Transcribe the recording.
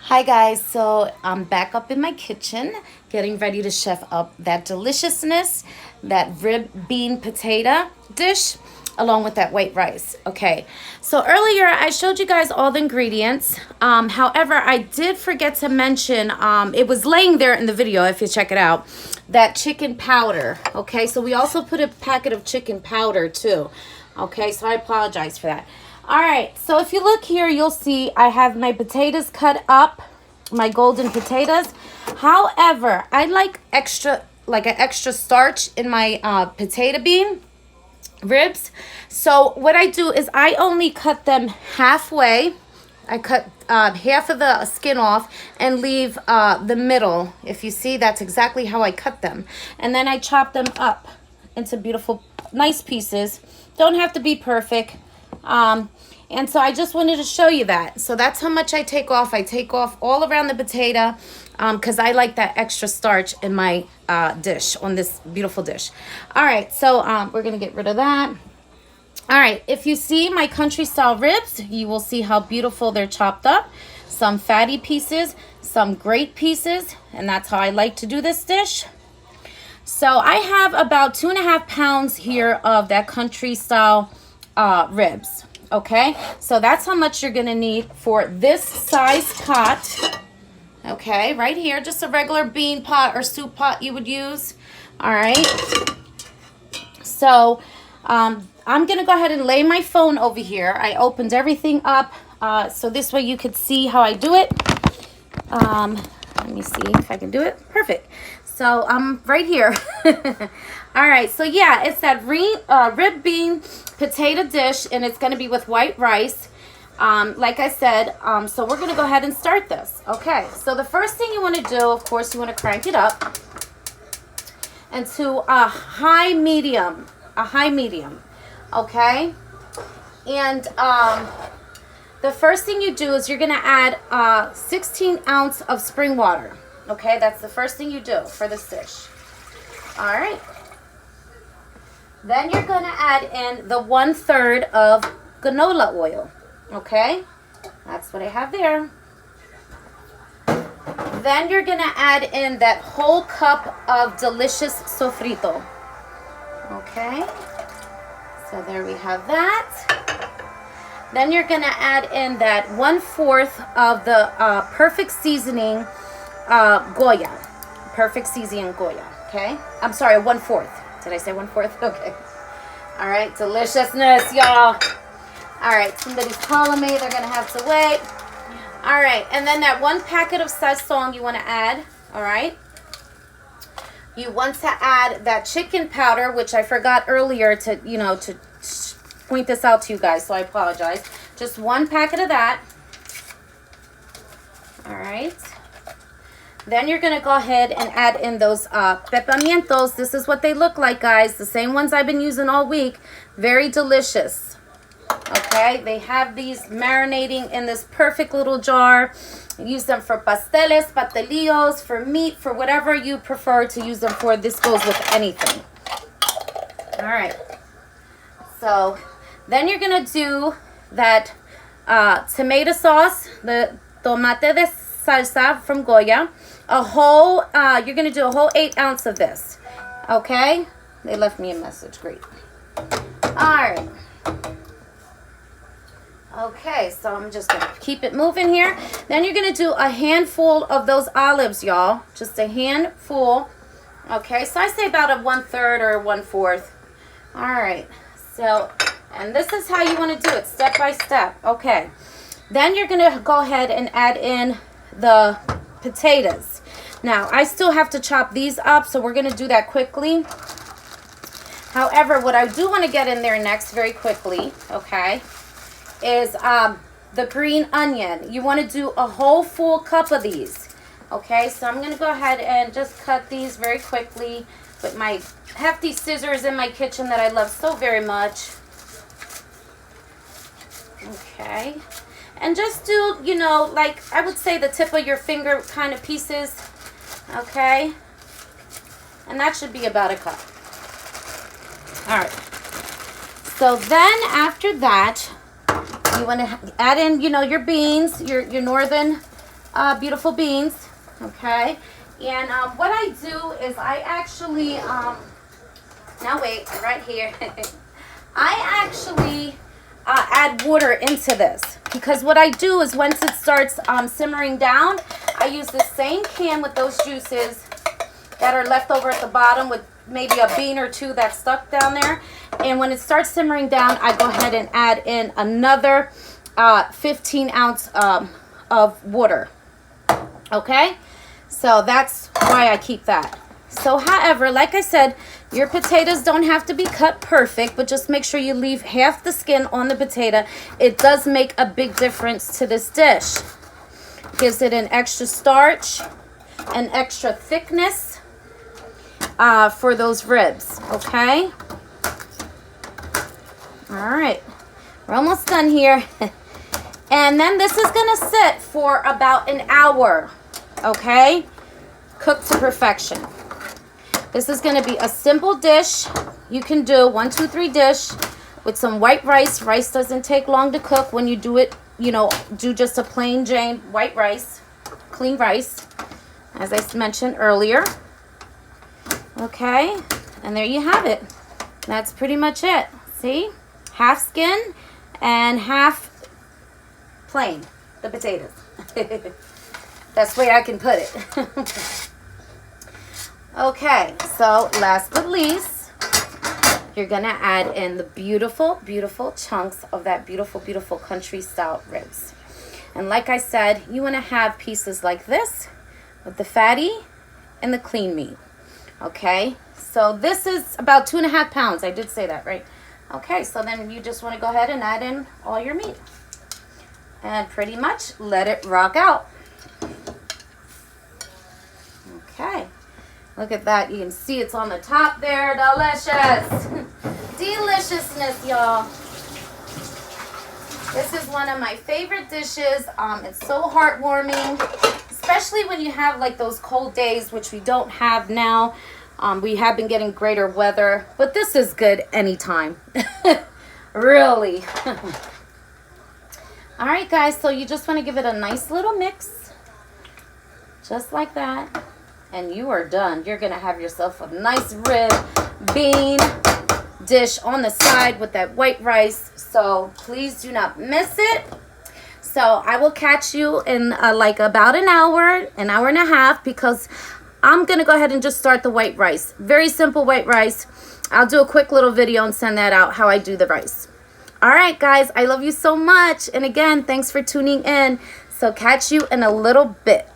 Hi guys, so I'm back up in my kitchen getting ready to chef up that deliciousness, that rib bean potato dish along with that white rice. Okay, so earlier I showed you guys all the ingredients. However, I did forget to mention, it was laying there in the video if you check it out, that chicken powder. Okay, so we also put a packet of chicken powder too. Okay, so I apologize for that. All right, so if you look here, you'll see I have my potatoes cut up, my golden potatoes. However, I like an extra starch in my potato bean ribs. So what I do is I only cut them halfway. I cut half of the skin off and leave the middle. If you see, that's exactly how I cut them. And then I chop them up into beautiful, nice pieces. Don't have to be perfect. And so I just wanted to show you that. So that's how much I take off. I take off all around the potato because I like that extra starch in my dish, on this beautiful dish. All right, so we're going to get rid of that. All right, if you see my country style ribs, you will see how beautiful they're chopped up. Some fatty pieces, some great pieces, and that's how I like to do this dish. So I have about 2.5 pounds here of that country style ribs. Okay, so that's how much you're gonna need for this size pot. Okay, right here, just a regular bean pot or soup pot you would use. All right, so I'm gonna go ahead and lay my phone over here. I opened everything up so this way you could see how I do it. Let me see if I can do it. Perfect. So I'm right here. All right, so yeah, it's that rib bean potato dish, and it's going to be with white rice. Like I said, so we're going to go ahead and start this. Okay, so the first thing you want to do, of course, you want to crank it up into a high medium. Okay, and the first thing you do is you're going to add 16 ounce of spring water. Okay, that's the first thing you do for this dish. All right. Then you're going to add in the 1/3 of canola oil. Okay, that's what I have there. Then you're going to add in that whole cup of delicious sofrito. Okay, so there we have that. Then you're going to add in that 1/4 of the perfect seasoning Goya. Perfect seasoning Goya. Okay, I'm sorry, 1/4. Did I say 1/4? Okay. All right, deliciousness, y'all. All right, somebody's calling me. They're going to have to wait. All right, and then that 1 packet of sazon you want to add. All right. You want to add that chicken powder, which I forgot earlier to point this out to you guys, so I apologize. Just 1 packet of that. All right. Then you're going to go ahead and add in those pepamientos. This is what they look like, guys. The same ones I've been using all week. Very delicious. Okay, they have these marinating in this perfect little jar. Use them for pasteles, pastelillos, for meat, for whatever you prefer to use them for. This goes with anything. All right. So then you're going to do that tomato sauce, the tomate de salsa from Goya. You're going to do a whole 8 ounce of this. Okay? They left me a message. Great. All right. Okay, so I'm just going to keep it moving here. Then you're going to do a handful of those olives, y'all. Just a handful. Okay, so I say about a 1/3 or 1/4. All right. So, and this is how you want to do it, step by step. Okay. Then you're going to go ahead and add in the potatoes. Now, I still have to chop these up, so we're going to do that quickly. However, what I do want to get in there next very quickly, okay, is the green onion. You want to do a whole full cup of these. Okay, so I'm going to go ahead and just cut these very quickly with my hefty scissors in my kitchen that I love so very much. Okay. And just do, like I would say the tip of your finger kind of pieces. Okay. And that should be about a cup. All right. So then after that, you want to add in, your beans, your northern beautiful beans, okay? And what I do is I actually, now wait, right here. I actually add water into this, because what I do is once it starts simmering down, I use the same can with those juices that are left over at the bottom with maybe a bean or two that's stuck down there. And when it starts simmering down, I go ahead and add in another 15 ounce of water. Okay, so that's why I keep that. So however, like I said, your potatoes don't have to be cut perfect, but just make sure you leave half the skin on the potato. It does make a big difference to this dish. Gives it an extra starch, an extra thickness for those ribs, okay? All right, we're almost done here. And then this is gonna sit for about an hour, okay? Cooked to perfection. This is gonna be a simple dish. You can do 1, 2, 3 dish with some white rice. Rice doesn't take long to cook when you do it, you know, do just a plain Jane white rice, clean rice, as I mentioned earlier. Okay, and there you have it. That's pretty much it. See? Half skin and half plain, the potatoes. That's the way I can put it. Okay, so last but least, you're gonna add in the beautiful, beautiful chunks of that beautiful, beautiful country style ribs. And like I said, you wanna have pieces like this with the fatty and the clean meat. Okay, so this is about 2.5 pounds. I did say that, right? Okay, so then you just wanna go ahead and add in all your meat. And pretty much let it rock out. Okay. Look at that. You can see it's on the top there. Delicious. Deliciousness, y'all. This is one of my favorite dishes. It's so heartwarming, especially when you have like those cold days, which we don't have now. We have been getting greater weather, but this is good anytime. Really. All right, guys. So you just want to give it a nice little mix. Just like that. And you are done. You're going to have yourself a nice rib bean dish on the side with that white rice. So please do not miss it. So I will catch you in like about an hour and a half, because I'm going to go ahead and just start the white rice. Very simple white rice. I'll do a quick little video and send that out how I do the rice. All right, guys. I love you so much. And again, thanks for tuning in. So catch you in a little bit.